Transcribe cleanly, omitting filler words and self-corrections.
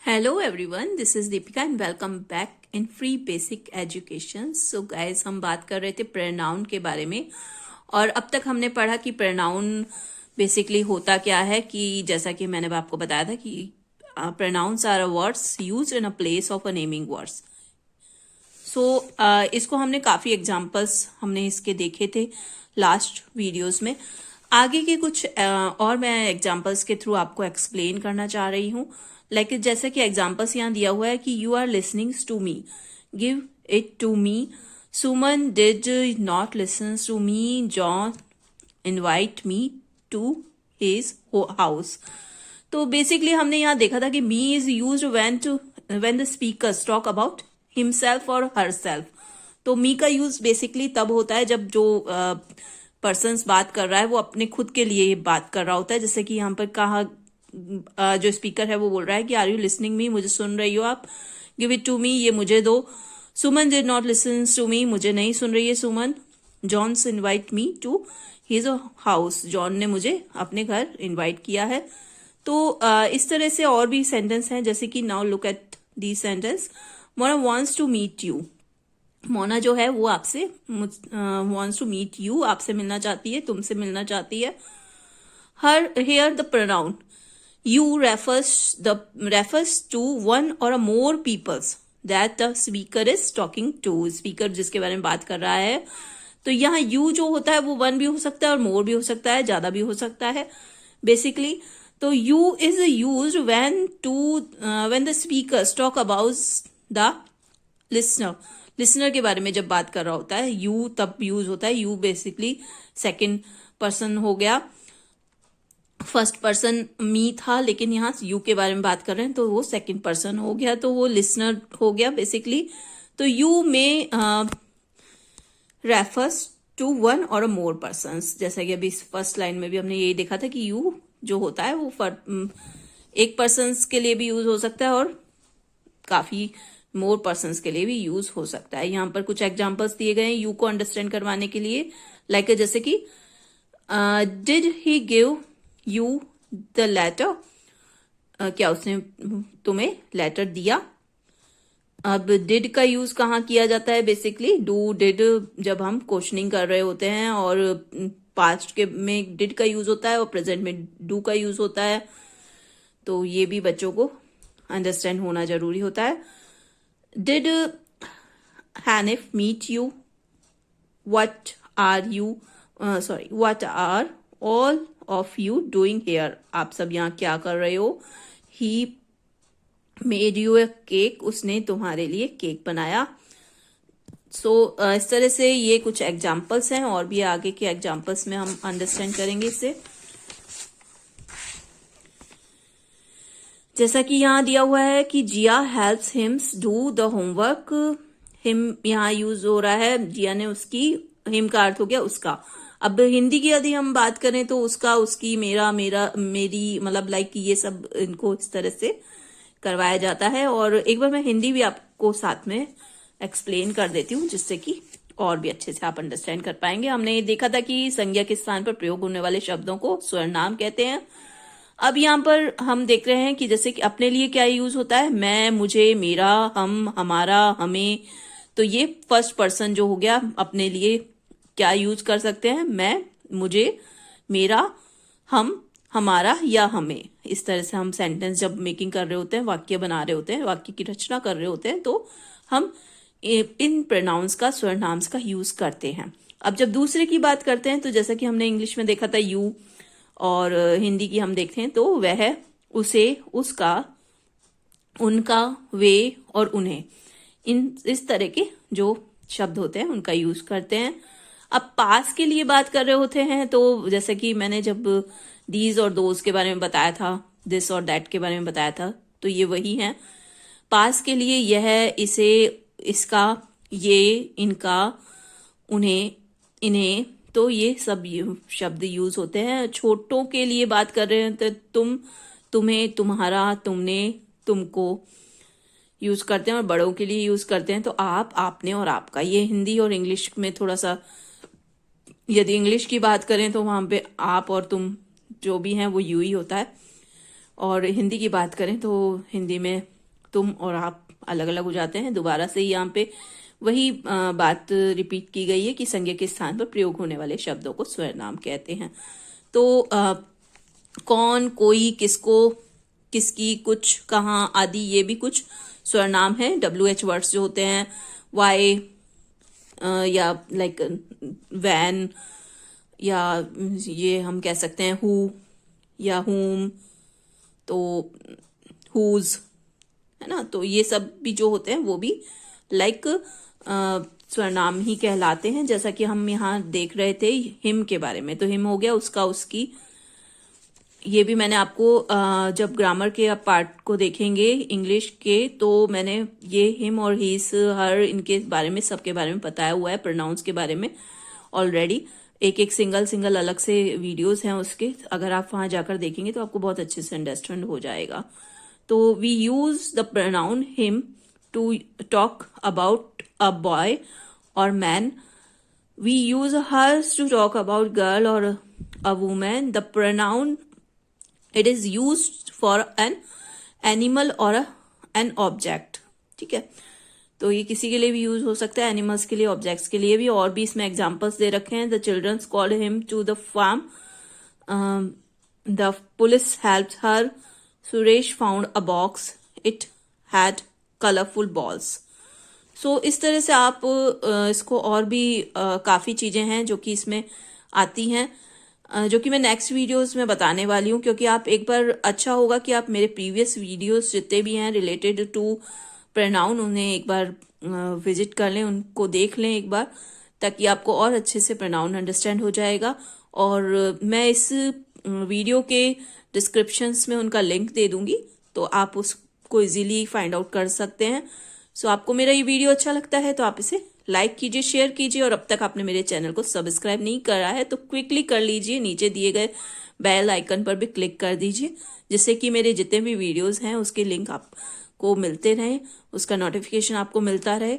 Hello everyone, this is Deepika and welcome back in free basic education. So guys, हम बात कर रहे थे प्रोनाउन के बारे में। और अब तक हमने पढ़ा कि प्रोनाउन बेसिकली होता क्या है। कि जैसा कि मैंने आपको बताया था कि pronouns are words used in a place of a naming words. So इसको हमने काफ़ी एग्जाम्पल्स हमने इसके देखे थे लास्ट वीडियोस में। आगे के कुछ और मैं एग्जाम्पल्स के थ्रू आपको एक्सप्लेन करना चाह रही हूँ। लाइक जैसे कि एग्जाम्पल्स यहाँ दिया हुआ है कि you are listening to me, give it to me. Suman did not listen to me, John invite me to his house. तो बेसिकली हमने यहाँ देखा था कि me is use when the speakers talk about himself और हरसेल्फ। तो me का use basically तब होता है जब जो पर्सन्स बात कर रहा है वो अपने खुद के लिए बात कर रहा होता है। जैसे कि यहाँ पर कहा जो स्पीकर है वो बोल रहा है कि आर यू लिसनिंग मी, मुझे सुन रही हो आप। गिव इट टू मी, ये मुझे दो। Suman did not listen to me, मुझे नहीं सुन रही है Suman. John's invite me to his house, John ने मुझे अपने घर इनवाइट किया है। तो इस तरह से और भी सेंटेंस हैं, जैसे कि now look at the sentence. Mona wants to meet you. Mona जो है वो आपसे वॉन्ट्स टू मीट यू, आपसे मिलना चाहती है, तुमसे मिलना चाहती है। हर here the pronoun you refers to one or more peoples that the speaker is talking to। Speaker जिसके बारे में बात कर रहा है, तो यहाँ you जो होता है वो वन भी हो सकता है और मोर भी हो सकता है, ज्यादा भी हो सकता है बेसिकली। तो you is used when the speakers talk about the listener के बारे में जब बात कर रहा होता है you तब यूज होता है। you बेसिकली सेकेंड पर्सन हो गया, फर्स्ट पर्सन मी था, लेकिन यहाँ यू के बारे में बात कर रहे हैं तो वो सेकंड पर्सन हो गया, तो वो लिसनर हो गया बेसिकली। तो यू में रेफर्स टू वन और मोर पर्सन्स। जैसा कि अभी फर्स्ट लाइन में भी हमने यही देखा था कि यू जो होता है वो एक पर्सन्स के लिए भी यूज हो सकता है और काफी मोर पर्सन्स के लिए भी यूज हो सकता है। यहाँ पर कुछ एग्जाम्पल्स दिए गए हैं यू को अंडरस्टैंड करवाने के लिए। लाइक जैसे कि did he give you the letter, क्या उसने तुम्हें लेटर दिया। अब डिड का यूज कहाँ किया जाता है, बेसिकली डू डिड जब हम क्वेश्चनिंग कर रहे होते हैं, और पास्ट के में डिड का यूज होता है और प्रेजेंट में डू का यूज होता है। तो ये भी बच्चों को अंडरस्टैंड होना जरूरी होता है। Did Hanif meet you, what are all of you doing here, आप सब यहाँ क्या कर रहे हो। He made you a cake, उसने तुम्हारे लिए केक बनाया। सो इस तरह से ये कुछ एग्जाम्पल्स हैं, और भी आगे के एग्जाम्पल्स में हम अंडरस्टैंड करेंगे इससे। जैसा कि यहाँ दिया हुआ है कि Jiya helps hims do the homework. Him यहाँ यूज हो रहा है, जिया ने उसकी, हिम का अर्थ हो गया उसका। अब हिंदी की यदि हम बात करें तो उसका, उसकी, मेरा, मेरी, मतलब लाइक ये सब इनको इस तरह से करवाया जाता है। और एक बार मैं हिंदी भी आपको साथ में एक्सप्लेन कर देती हूँ, जिससे कि और भी अच्छे से आप अंडरस्टैंड कर पाएंगे। हमने ये देखा था कि संज्ञा के स्थान पर प्रयोग होने वाले शब्दों को स्वर्नाम कहते हैं। अब यहाँ पर हम देख रहे हैं कि जैसे कि अपने लिए क्या यूज होता है, मैं, मुझे, मेरा, हम, हमारा, हमें। तो ये फर्स्ट पर्सन जो हो गया, अपने लिए क्या यूज कर सकते हैं, मैं, मुझे, मेरा, हम, हमारा या हमें। इस तरह से हम सेंटेंस जब मेकिंग कर रहे होते हैं, वाक्य बना रहे होते हैं, वाक्य की रचना कर रहे होते हैं, तो हम इन प्रोनाउंस का, स्वर्नाम्स का यूज करते हैं। अब जब दूसरे की बात करते हैं तो जैसा कि हमने इंग्लिश में देखा था यू, और हिंदी की हम देखते हैं तो वह, उसे, उसका, उनका, वे और उन्हें, इस तरह के जो शब्द होते हैं उनका यूज करते हैं। अब पास के लिए बात कर रहे होते हैं तो जैसे कि मैंने जब दीज और दोज के बारे में बताया था, दिस और दैट के बारे में बताया था, तो ये वही है। पास के लिए यह, इसे, इसका, ये, इनका, उन्हें, इन्हें, तो ये सब शब्द यूज होते हैं। छोटों के लिए बात कर रहे हैं तो तुम, तुम्हें, तुम्हारा, तुमने, तुमको यूज करते हैं, और बड़ों के लिए यूज करते हैं तो आप, आपने और आपका। ये हिंदी और इंग्लिश में थोड़ा सा, यदि इंग्लिश की बात करें तो वहां पे आप और तुम जो भी हैं वो यू ही होता है, और हिंदी की बात करें तो हिंदी में तुम और आप अलग अलग हो जाते हैं। दोबारा से यहाँ पे वही बात रिपीट की गई है कि संज्ञा के स्थान पर प्रयोग होने वाले शब्दों को स्वरनाम कहते हैं। तो कौन, कोई, किसको, किसकी, कुछ, कहाँ आदि ये भी कुछ स्वरनाम है। WH वर्ड्स जो होते हैं, वाई या लाइक वैन, या ये हम कह सकते हैं हु या हुम, तो हुज, है ना। तो ये सब भी जो होते हैं वो भी लाइक स्वरनाम ही कहलाते हैं। जैसा कि हम यहाँ देख रहे थे हिम के बारे में, तो हिम हो गया उसका, उसकी। ये भी मैंने आपको जब ग्रामर के आप पार्ट को देखेंगे इंग्लिश के, तो मैंने ये हिम और हीस, हर, इनके बारे में, सबके बारे में बताया हुआ है, प्रोनाउंस के बारे में ऑलरेडी। एक एक सिंगल अलग से वीडियोस हैं उसके, अगर आप वहां जाकर देखेंगे तो आपको बहुत अच्छे से अंडरस्टैंड हो जाएगा। तो we use the pronoun him to talk about a boy और man. We use hers to talk about girl or a woman. The pronoun, it is used for an animal or an object. ठीक है, तो ये किसी के लिए भी use हो सकता है, एनिमल्स के लिए, ऑब्जेक्ट्स के लिए भी। और भी इसमें एग्जांपल्स दे रखे हैं। The childrens called him to the farm, the police helped her, Suresh found a box, it had colourful balls. So इस तरह से आप इसको, और भी काफ़ी चीज़ें हैं जो कि इसमें आती हैं, जो कि मैं नेक्स्ट वीडियोस में बताने वाली हूँ। क्योंकि आप एक बार, अच्छा होगा कि आप मेरे प्रीवियस वीडियोस जितने भी हैं रिलेटेड टू प्रोनाउन, उन्हें एक बार विजिट कर लें, उनको देख लें एक बार, ताकि आपको और अच्छे से प्रोनाउन अंडरस्टैंड हो जाएगा। और मैं इस वीडियो के डिस्क्रिप्शंस में उनका लिंक दे दूंगी, तो आप उसको इजीली फाइंड आउट कर सकते हैं। सो आपको मेरा ये वीडियो अच्छा लगता है तो आप इसे लाइक कीजिए, शेयर कीजिए, और अब तक आपने मेरे चैनल को सब्सक्राइब नहीं करा है तो क्विकली कर लीजिए। नीचे दिए गए बेल आइकन पर भी क्लिक कर दीजिए, जिससे कि मेरे जितने भी वीडियोस हैं उसके लिंक आपको मिलते रहें, उसका नोटिफिकेशन आपको मिलता रहे।